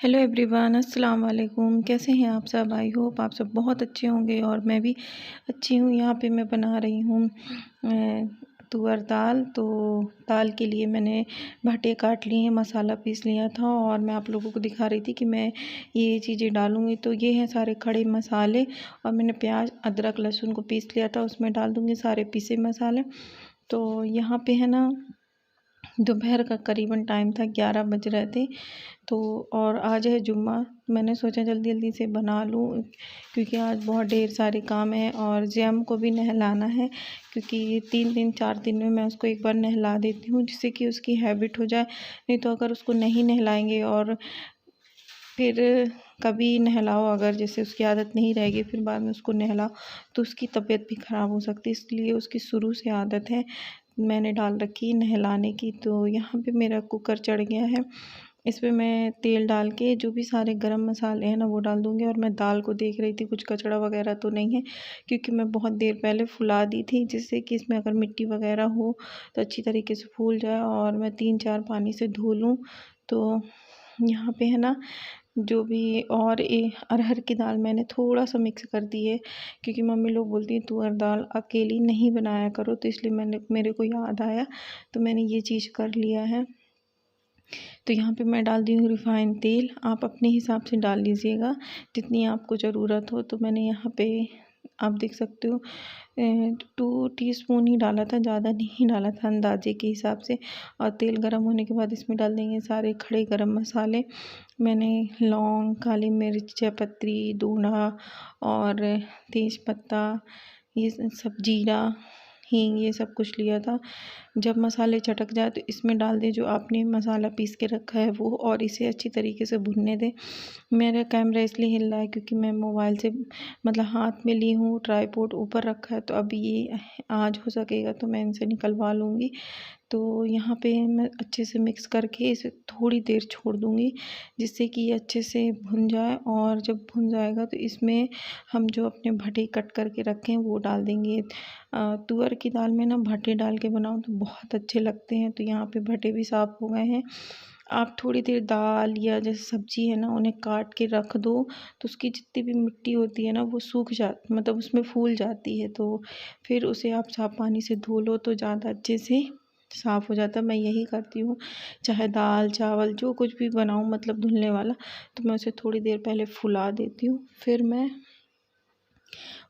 Hello everyone, अस्सलाम वालेकुम। कैसे हैं आप सब? आई होप आप सब बहुत अच्छे होंगे और मैं भी अच्छी हूँ। यहाँ पे मैं बना रही हूँ तुअर दाल। तो दाल के लिए मैंने भटे काट लिए हैं, मसाला पीस लिया था और मैं आप लोगों को दिखा रही थी कि मैं ये चीज़ें डालूँगी। तो ये हैं सारे खड़े मसाले और मैंने प्याज अदरक लहसुन को पीस लिया था, उसमें डाल दूँगी सारे पिसे मसाले। तो यहाँ पे है ना, दोपहर का करीबन टाइम था, 11 बज रहे थे। तो और आज है जुम्मा, मैंने सोचा जल्दी जल्दी से बना लूँ क्योंकि आज बहुत ढेर सारे काम हैं और जैम को भी नहलाना है क्योंकि 3 दिन 4 दिन में मैं उसको एक बार नहला देती हूँ जिससे कि उसकी हैबिट हो जाए। नहीं तो अगर उसको नहीं नहलाएंगे और फिर कभी नहलाओ, अगर जैसे उसकी आदत नहीं रहेगी फिर बाद में उसको नहलाओ तो उसकी तबीयत भी ख़राब हो सकती है, इसलिए उसकी शुरू से आदत है मैंने डाल रखी नहलाने की। तो यहाँ पे मेरा कुकर चढ़ गया है, इसमें मैं तेल डाल के जो भी सारे गरम मसाले हैं ना वो डाल दूँगी। और मैं दाल को देख रही थी कुछ कचड़ा वगैरह तो नहीं है क्योंकि मैं बहुत देर पहले फुला दी थी, जिससे कि इसमें अगर मिट्टी वगैरह हो तो अच्छी तरीके से फूल जाए और मैं 3-4 पानी से धो लूँ। तो यहाँ पे है ना, जो भी और अरहर की दाल मैंने थोड़ा सा मिक्स कर दी है क्योंकि मम्मी लोग बोलती हैं तुअर दाल अकेली नहीं बनाया करो, तो इसलिए मेरे को याद आया तो मैंने ये चीज़ कर लिया है। तो यहाँ पे मैं डाल दी हूँ रिफ़ाइन तेल, आप अपने हिसाब से डाल लीजिएगा जितनी आपको ज़रूरत हो। तो मैंने यहाँ पे आप देख सकते हो 2 टीस्पून ही डाला था, ज़्यादा नहीं डाला था, अंदाजे के हिसाब से। और तेल गर्म होने के बाद इसमें डाल देंगे सारे खड़े गरम मसाले। मैंने लौंग, काली मिर्च, जायपत्री, धूना और तेज पत्ता, ये सब, जीरा, हींग, ये सब कुछ लिया था। जब मसाले चटक जाए तो इसमें डाल दें जो आपने मसाला पीस के रखा है वो, और इसे अच्छी तरीके से भुनने दें। मेरा कैमरा इसलिए हिल रहा है क्योंकि मैं मोबाइल से मतलब हाथ में ली हूँ, ट्राईपोड ऊपर रखा है, तो अभी ये आज हो सकेगा तो मैं इनसे निकलवा लूँगी। तो यहाँ पे मैं अच्छे से मिक्स करके इसे थोड़ी देर छोड़ दूँगी जिससे कि ये अच्छे से भुन जाए। और जब भुन जाएगा तो इसमें हम जो अपने भटे कट करके रखे हैं वो डाल देंगे। तुअर की दाल में ना भटे डाल के बनाओ तो बहुत अच्छे लगते हैं। तो यहाँ पे भटे भी साफ़ हो गए हैं। आप थोड़ी देर दाल या जैसे सब्ज़ी है ना उन्हें काट के रख दो तो उसकी जितनी भी मिट्टी होती है ना वो सूख जा मतलब उसमें फूल जाती है। तो फिर उसे आप साफ़ पानी से धो लो तो ज़्यादा अच्छे से साफ़ हो जाता है। मैं यही करती हूँ, चाहे दाल चावल जो कुछ भी बनाऊँ मतलब धुलने वाला, तो मैं उसे थोड़ी देर पहले फुला देती हूँ, फिर मैं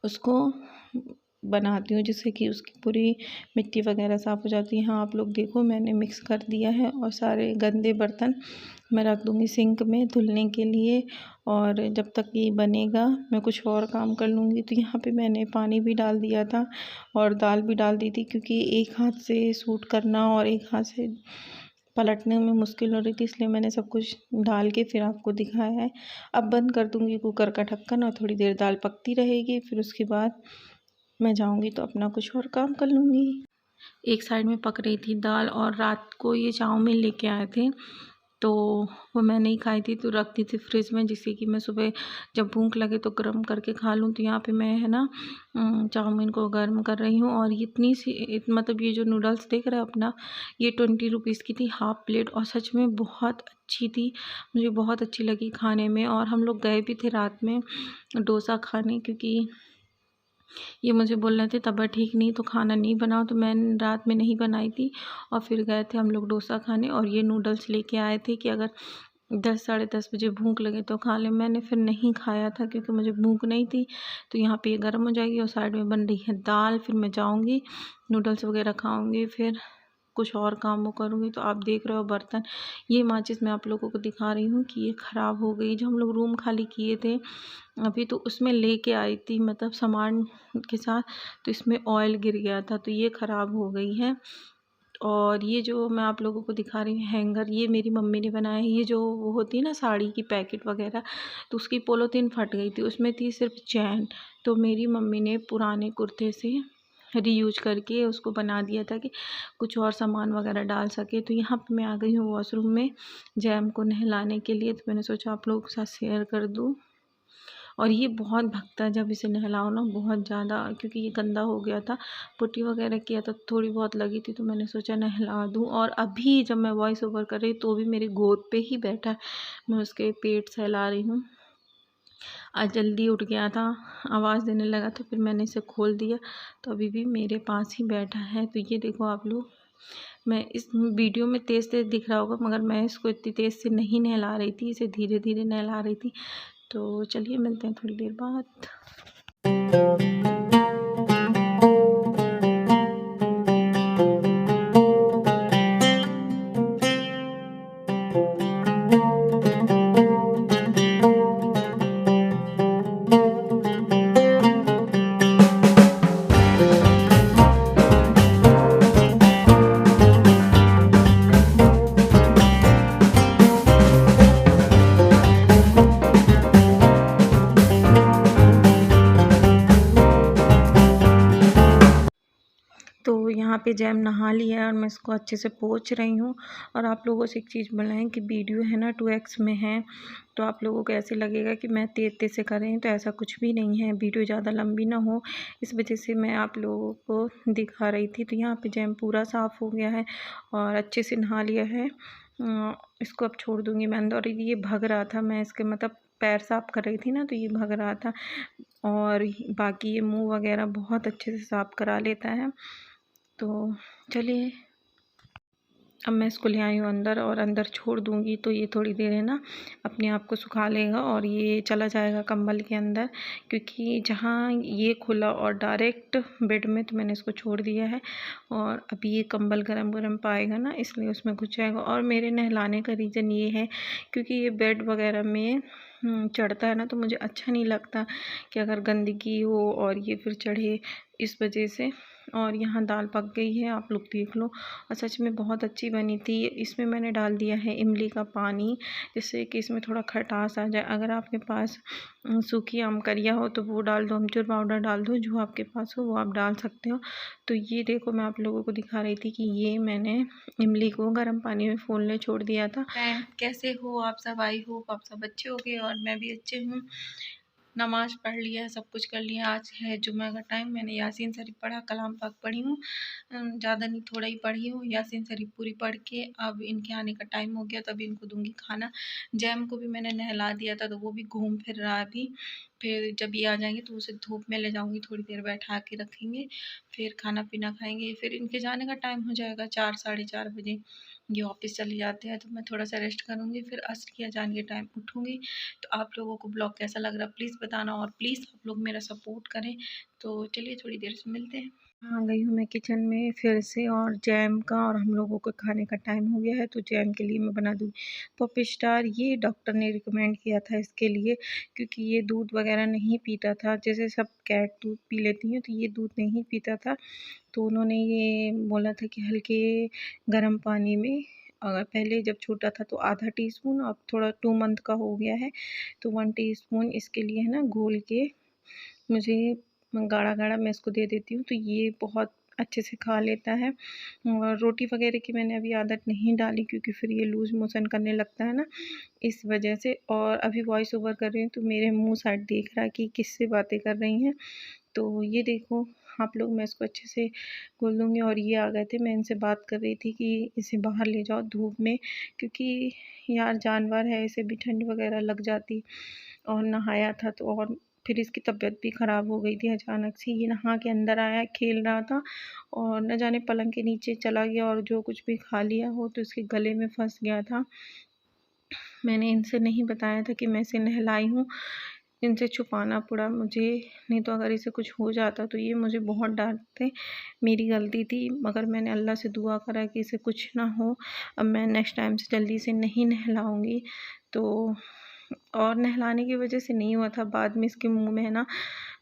उसको बनाती हूँ जिससे कि उसकी पूरी मिट्टी वगैरह साफ़ हो जाती है। हाँ, आप लोग देखो मैंने मिक्स कर दिया है और सारे गंदे बर्तन मैं रख दूँगी सिंक में धुलने के लिए। और जब तक ये बनेगा मैं कुछ और काम कर लूँगी। तो यहाँ पे मैंने पानी भी डाल दिया था और दाल भी डाल दी थी क्योंकि एक हाथ से शूट करना और एक हाथ से पलटने में मुश्किल हो रही थी, इसलिए मैंने सब कुछ डाल के फिर आपको दिखाया है। अब बंद कर दूँगी कुकर का ढक्कन और थोड़ी देर दाल पकती रहेगी, फिर उसके बाद मैं जाऊँगी तो अपना कुछ और काम कर लूँगी। एक साइड में पक रही थी दाल और रात को ये चाउमीन लेके आए थे तो वो मैं नहीं खाई थी तो रख दी थी फ्रिज में, जिससे कि मैं सुबह जब भूख लगे तो गर्म करके खा लूँ। तो यहाँ पे मैं है ना चाउमीन को गर्म कर रही हूँ और इतनी सी मतलब ये जो नूडल्स देख रहे हैं अपना, ये 20 रुपीज़ की थी हाफ़ प्लेट और सच में बहुत अच्छी थी, मुझे बहुत अच्छी लगी खाने में। और हम लोग गए भी थे रात में डोसा खाने क्योंकि ये मुझे बोल रहे थे तबीयत ठीक नहीं तो खाना नहीं बनाओ, तो मैंने रात में नहीं बनाई थी और फिर गए थे हम लोग डोसा खाने और ये नूडल्स लेके आए थे कि अगर 10 साढ़े 10 बजे भूख लगे तो खा लें। मैंने फिर नहीं खाया था क्योंकि मुझे भूख नहीं थी। तो यहाँ पे ये गर्म हो जाएगी और साइड में बन रही है दाल, फिर मैं जाऊँगी नूडल्स वगैरह खाऊँगी, फिर कुछ और काम वो करूँगी। तो आप देख रहे हो बर्तन, ये माचिस मैं आप लोगों को दिखा रही हूँ कि ये ख़राब हो गई। जो हम लोग रूम खाली किए थे अभी तो उसमें लेके आई थी मतलब सामान के साथ, तो इसमें ऑयल गिर गया था तो ये ख़राब हो गई है। और ये जो मैं आप लोगों को दिखा रही हूँ हैंगर, ये मेरी मम्मी ने बनाया है। ये जो वो होती है ना साड़ी की पैकेट वगैरह, तो उसकी पोलोथीन फट गई थी, उसमें थी सिर्फ चैन, तो मेरी मम्मी ने पुराने कुर्ते से रीयूज करके उसको बना दिया था कि कुछ और सामान वगैरह डाल सके। तो यहाँ पे मैं आ गई हूँ वॉशरूम में जैम को नहलाने के लिए, तो मैंने सोचा आप लोगों के साथ शेयर कर दूँ। और ये बहुत भगता है जब इसे नहलाओ ना, बहुत ज़्यादा, क्योंकि ये गंदा हो गया था, पुट्टी वगैरह किया था, थोड़ी बहुत लगी थी, तो मैंने सोचा नहला दूँ। और अभी जब मैं वॉइस ओवर कर रही तो भी मेरी गोद पे ही बैठा है, मैं उसके पेट सहला रही हूँ। आज जल्दी उठ गया था, आवाज़ देने लगा, तो फिर मैंने इसे खोल दिया, तो अभी भी मेरे पास ही बैठा है। तो ये देखो आप लोग, मैं इस वीडियो में तेज़ तेज़ दिख रहा होगा, मगर मैं इसको इतनी तेज़ से नहीं नहला रही थी, इसे धीरे धीरे नहला रही थी। तो चलिए मिलते हैं थोड़ी देर बाद। तो यहाँ पे जैम नहा लिया है और मैं इसको अच्छे से पोंछ रही हूँ। और आप लोगों से एक चीज़ बोलें कि वीडियो है ना 2x में है, तो आप लोगों को ऐसे लगेगा कि मैं तेज़ तेज़ से कर रही हूँ, तो ऐसा कुछ भी नहीं है। वीडियो ज़्यादा लंबी ना हो, इस वजह से मैं आप लोगों को दिखा रही थी। तो यहाँ पे जैम पूरा साफ़ हो गया है और अच्छे से नहा लिया है। इसको अब छोड़ दूँगी मैं अंदर। और ये भग रहा था, मैं इसके मतलब पैर साफ़ कर रही थी ना, तो ये भग रहा था। और बाकी ये मुँह वगैरह बहुत अच्छे से साफ़ करा लेता है। तो चलिए, अब मैं इसको ले आई हूँ अंदर और अंदर छोड़ दूँगी, तो ये थोड़ी देर है ना अपने आप को सुखा लेगा और ये चला जाएगा कंबल के अंदर। क्योंकि जहाँ ये खुला और डायरेक्ट बेड में, तो मैंने इसको छोड़ दिया है। और अभी ये कंबल गरम गरम पाएगा ना, इसलिए उसमें घुस जाएगा। और मेरे नहलाने का रीज़न ये है, क्योंकि ये बेड वगैरह में चढ़ता है ना, तो मुझे अच्छा नहीं लगता कि अगर गंदगी हो और ये फिर चढ़े, इस वजह से। और यहाँ दाल पक गई है, आप लोग देख लो। और सच में बहुत अच्छी बनी थी। इसमें मैंने डाल दिया है इमली का पानी, जिससे कि इसमें थोड़ा खटास आ जाए। अगर आपके पास सूखी आमकरिया हो तो वो डाल दो, अमचूर पाउडर डाल दो, जो आपके पास हो वो आप डाल सकते हो। तो ये देखो, मैं आप लोगों को दिखा रही थी कि ये मैंने इमली को गर्म पानी में फूलने छोड़ दिया था। कैसे हो आप सब? आई होप आप सब अच्छे हो गए और मैं भी अच्छे हूँ। नमाज़ पढ़ लिया है, सब कुछ कर लिया। आज है जुम्मे का टाइम, मैंने यासीन शरीफ पढ़ा, कलाम पाक पढ़ी हूँ। ज़्यादा नहीं, थोड़ा ही पढ़ी हूँ। यासीन शरीफ पूरी पढ़ के अब इनके आने का टाइम हो गया, तब इनको दूंगी खाना। जैम को भी मैंने नहला दिया था, तो वो भी घूम फिर रहा है अभी। फिर जब ये आ जाएंगे तो उसे धूप में ले जाऊंगी, थोड़ी देर बैठा के रखेंगे, फिर खाना पीना खाएंगे। फिर इनके जाने का टाइम हो जाएगा 4 साढ़े 4 बजे, ये ऑफिस चले जाते हैं। तो मैं थोड़ा सा रेस्ट करूँगी, फिर अस्र की अजान के टाइम उठूँगी। तो आप लोगों को ब्लॉग कैसा लग रहा है प्लीज़ बताना, और प्लीज़ आप लोग मेरा सपोर्ट करें। तो चलिए थोड़ी देर से मिलते हैं। आ गई हूँ मैं किचन में फिर से, और जैम का और हम लोगों को खाने का टाइम हो गया है, तो जैम के लिए मैं बना दूँ पॉपी स्टार। ये डॉक्टर ने रिकमेंड किया था इसके लिए, क्योंकि ये दूध वगैरह नहीं पीता था। जैसे सब कैट दूध पी लेती हैं, तो ये दूध नहीं पीता था। तो उन्होंने ये बोला था कि हल्के गर्म पानी में, अगर पहले जब छोटा था तो आधा टीस्पून, अब थोड़ा 2 मंथ का हो गया है तो 1 टीस्पून इसके लिए है ना घोल के मुझे गाढ़ा गाढ़ा मैं इसको दे देती हूँ, तो ये बहुत अच्छे से खा लेता है। और रोटी वगैरह की मैंने अभी आदत नहीं डाली, क्योंकि फिर ये लूज़ मोशन करने लगता है ना, इस वजह से। और अभी वॉइस ओवर कर रही हूँ, तो मेरे मुंह साइड देख रहा है कि किससे बातें कर रही हैं। तो ये देखो आप लोग, मैं इसको अच्छे से घोल दूँगी। और ये आ गए थे, मैं इनसे बात कर रही थी कि इसे बाहर ले जाओ धूप में, क्योंकि यार जानवर है, इसे भी ठंड वगैरह लग जाती। और नहाया था तो, और फिर इसकी तबीयत भी ख़राब हो गई थी अचानक से। ये नहा के अंदर आया, खेल रहा था, और न जाने पलंग के नीचे चला गया और जो कुछ भी खा लिया हो तो इसके गले में फंस गया था। मैंने इनसे नहीं बताया था कि मैं इसे नहलाई हूँ, इनसे छुपाना पड़ा मुझे। नहीं तो अगर इसे कुछ हो जाता तो ये मुझे बहुत डांटते। मेरी गलती थी, मगर मैंने अल्लाह से दुआ करा कि इसे कुछ ना हो। अब मैं नेक्स्ट टाइम से जल्दी से नहीं नहलाऊँगी। तो और नहलाने की वजह से नहीं हुआ था, बाद में इसके मुंह में है ना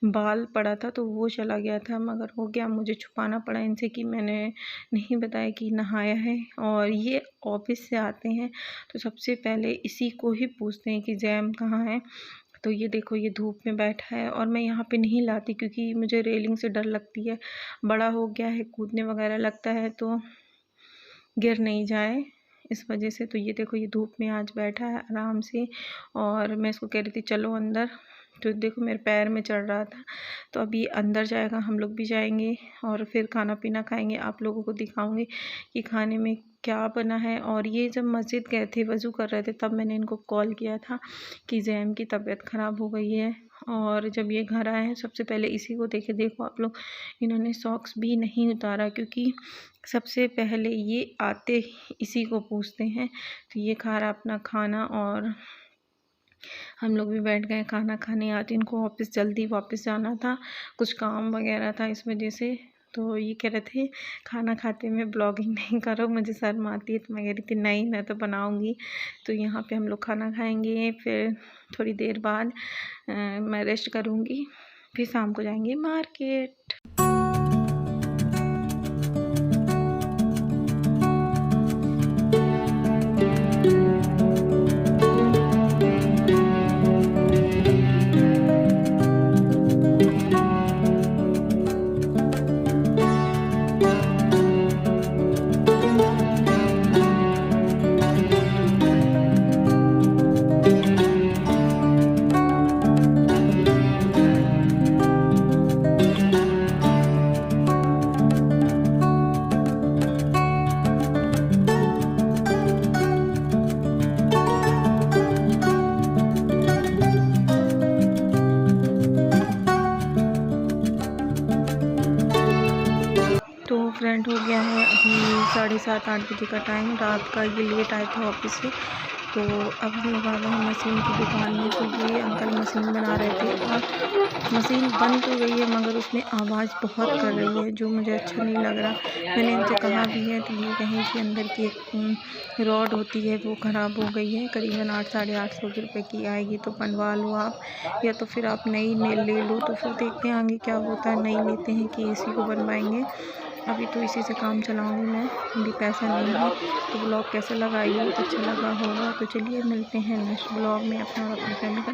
बाल पड़ा था, तो वो चला गया था। मगर हो गया, मुझे छुपाना पड़ा इनसे कि मैंने नहीं बताया कि नहाया है। और ये ऑफिस से आते हैं तो सबसे पहले इसी को ही पूछते हैं कि जैम कहाँ है। तो ये देखो, ये धूप में बैठा है, और मैं यहाँ पे नहीं लाती क्योंकि मुझे रेलिंग से डर लगती है। बड़ा हो गया है, कूदने वगैरह लगता है तो गिर नहीं जाए, इस वजह से। तो ये देखो, ये धूप में आज बैठा है आराम से, और मैं इसको कह रही थी चलो अंदर, तो देखो मेरे पैर में चढ़ रहा था। तो अभी अंदर जाएगा, हम लोग भी जाएंगे और फिर खाना पीना खाएंगे। आप लोगों को दिखाऊंगी कि खाने में क्या बना है। और ये जब मस्जिद गए थे, वज़ू कर रहे थे, तब मैंने इनको कॉल किया था कि ज़ैम की तबीयत ख़राब हो गई है। और जब ये घर आए हैं, सबसे पहले इसी को देखे। देखो आप लोग, इन्होंने सॉक्स भी नहीं उतारा, क्योंकि सबसे पहले ये आते इसी को पूछते हैं। तो ये खा रहा अपना खाना और हम लोग भी बैठ गए खाना खाने। आज इनको ऑफिस जल्दी वापस जाना था, कुछ काम वगैरह था इस वजह से। तो ये कह रहे थे खाना खाते में ब्लॉगिंग नहीं करो, मुझे शर्म आती है। तो मैं कह रही थी नहीं, मैं तो बनाऊंगी। तो यहाँ पे हम लोग खाना खाएंगे, फिर थोड़ी देर बाद मैं रेस्ट करूँगी, फिर शाम को जाएंगे मार्केट। तो फ्रेंड हो गया है अभी 7:30-8 बजे का टाइम, रात का। ये लेट आए थे ऑफिस से। तो अब हम लोग आ गए हैं मशीन की दुकान में। तो ये अंकल मशीन बना रहे थे और मशीन बन तो गई है, मगर उसमें आवाज़ बहुत कर रही है, जो मुझे अच्छा नहीं लग रहा। मैंने इनसे कहा भी है, तो ये कहें कि अंदर की एक रॉड होती है वो ख़राब हो गई है, करीबन 800-850 रुपये की आएगी। तो बनवा लो आप, या तो फिर आप नई ले लो। तो फिर देखते हैं आगे क्या होता है, नई लेते हैं कि इसी को बनवाएंगे। अभी तो इसी से काम चलाऊंगी मैं, अभी पैसा नहीं है। तो ब्लॉग कैसा लगा, ये अच्छा लगा होगा। तो चलिए मिलते हैं नेक्स्ट ब्लॉग में अपना और अपनी फैमिली का।